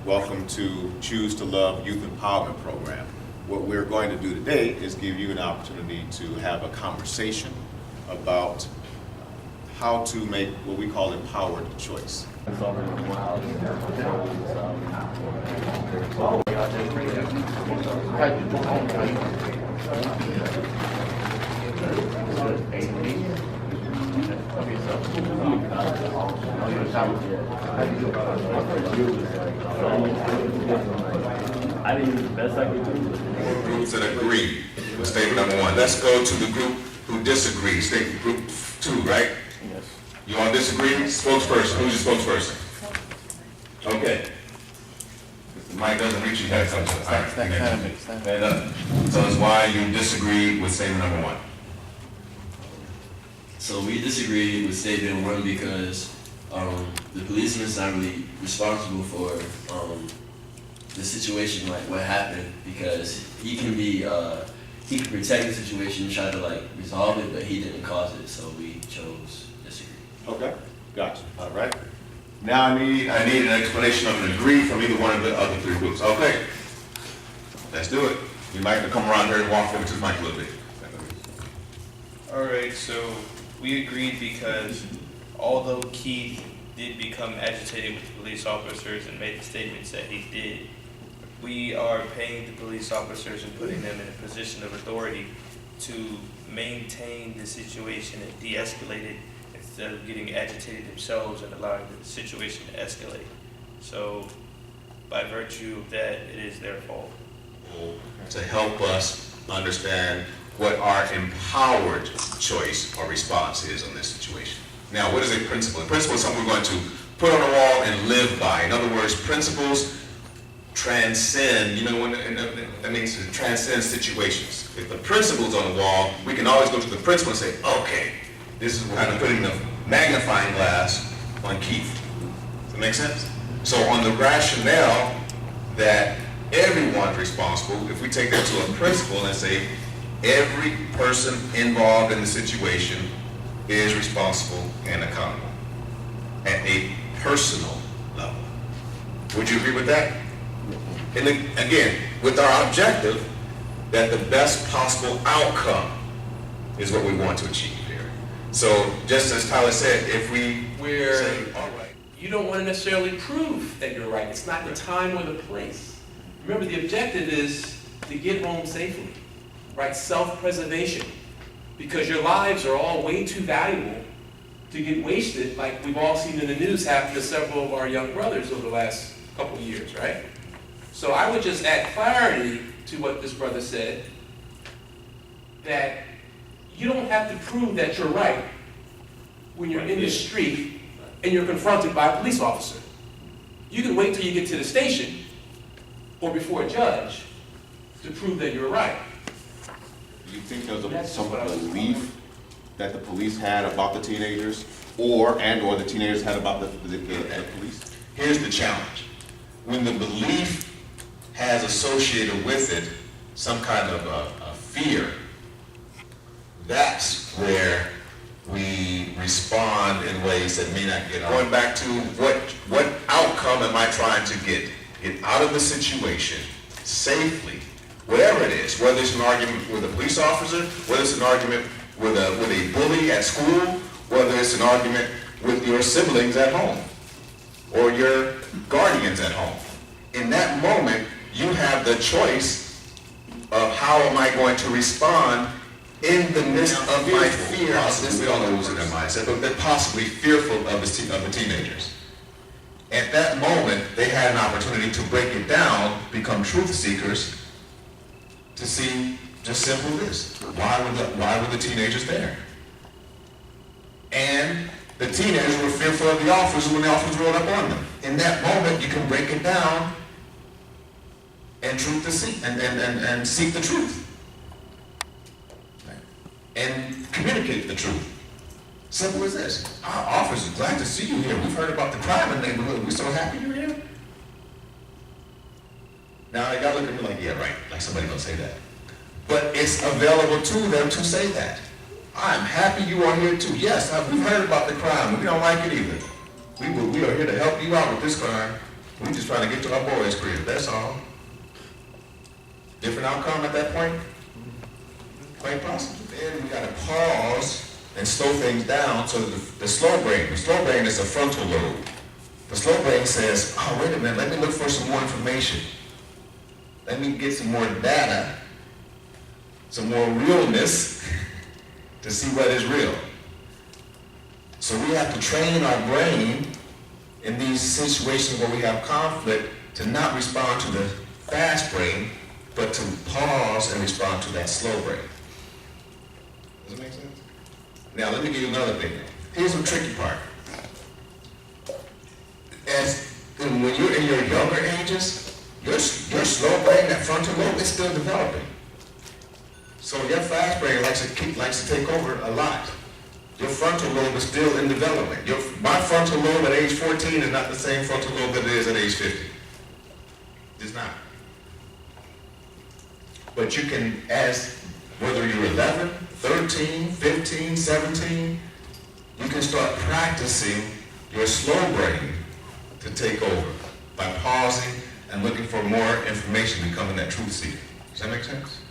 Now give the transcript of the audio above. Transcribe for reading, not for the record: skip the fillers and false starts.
Welcome to Choose2Luv Youth Empowerment Program. What we're going to do today is give you an opportunity to have a conversation about how to make what we call empowered choice. I didn't do the best I could do. Groups that agree with statement number one. Let's go to the group who disagree. Statement group two, right? Yes. You all disagree? Spokesperson. Who's your spokesperson? Okay. If the mic doesn't reach you, you gotta come to it. All right. Stand up. Tell us why you disagree with statement number one. So we disagree with statement one because the policeman is not really responsible for the situation, like what happened, because he can protect the situation and try to like resolve it, but he didn't cause it, so we chose disagree. Okay, gotcha. All right. Now I need an explanation of an agree from either one of the other three groups. Okay. Let's do it. You might have to come around here and walk over to the mic a little bit. All right, so we agreed because although Keith did become agitated with the police officers and made the statements that he did, we are paying the police officers and putting them in a position of authority to maintain the situation and de-escalate it instead of getting agitated themselves and allowing the situation to escalate. So by virtue of that, it is their fault. To help us understand what our empowered choice or response is on this situation. Now, what is a principle? A principle is something we're going to put on the wall and live by. In other words, principles transcend, that means to transcend situations. If the principle's on the wall, we can always go to the principle and say, okay, this is kind of putting the magnifying glass on Keith. Does that make sense? So on the rationale that everyone's responsible, if we take that to a principle and say every person involved in the situation is responsible and accountable at a personal level. Would you agree with that? And again, with our objective that the best possible outcome is what we want to achieve here. So just as Tyler said, if we're say, all right. You don't want to necessarily prove that you're right. It's not the time or the place. Remember, the objective is to get home safely, right? Self-preservation. Because your lives are all way too valuable to get wasted, like we've all seen in the news happen to several of our young brothers over the last couple of years, right? So I would just add clarity to what this brother said, that you don't have to prove that you're right when you're in the street and you're confronted by a police officer. You can wait till you get to the station or before a judge to prove that you're right. Do you think there's some belief that the police had about the teenagers, or the teenagers had about the police? Here's the challenge. When the belief has associated with it some kind of a fear, that's where we respond in ways that may not get on. Going back to what outcome am I trying to get? Get out of the situation safely, whatever it is, whether it's an argument with a police officer, whether it's an argument with a bully at school, whether it's an argument with your siblings at home or your guardians at home. In that moment, you have the choice of how am I going to respond in the midst of my fear. We all know who's in their mindset, but they're possibly fearful of the teenagers. At that moment, they had an opportunity to break it down, become truth seekers, to see just simple this. Why were the teenagers there? And the teenagers were fearful of the officers when the officers rolled up on them. In that moment, you can break it down and and seek the truth. Right? And communicate the truth. Simple as this. Our officers, glad to see you here. We've heard about the crime in the neighborhood. We're so happy you're here. Now, they gotta look at me like, yeah, right. Like somebody gonna say that. But it's available to them to say that. I'm happy you are here too. Yes, we've heard about the crime. We don't like it either. We are here to help you out with this crime. We just trying to get to our boys' crib, that's all. Different outcome at that point? Quite possible. Then we gotta pause and slow things down so that the slow brain is the frontal lobe. The slow brain says, oh, wait a minute, let me look for some more information. Let me get some more data, some more realness to see what is real. So we have to train our brain in these situations where we have conflict to not respond to the fast brain, but to pause and respond to that slow brain. Does it make sense? Now let me give you another thing. Here's the tricky part. When you're in your younger ages, your slow brain, that frontal lobe, is still developing. So your fast brain likes to take over a lot. Your frontal lobe is still in development. My frontal lobe at age 14 is not the same frontal lobe that it is at age 50. It's not. But you can, whether you're 11, 13, 15, 17, you can start practicing your slow brain to take over by pausing and looking for more information, becoming that truth seeker. Does that make sense?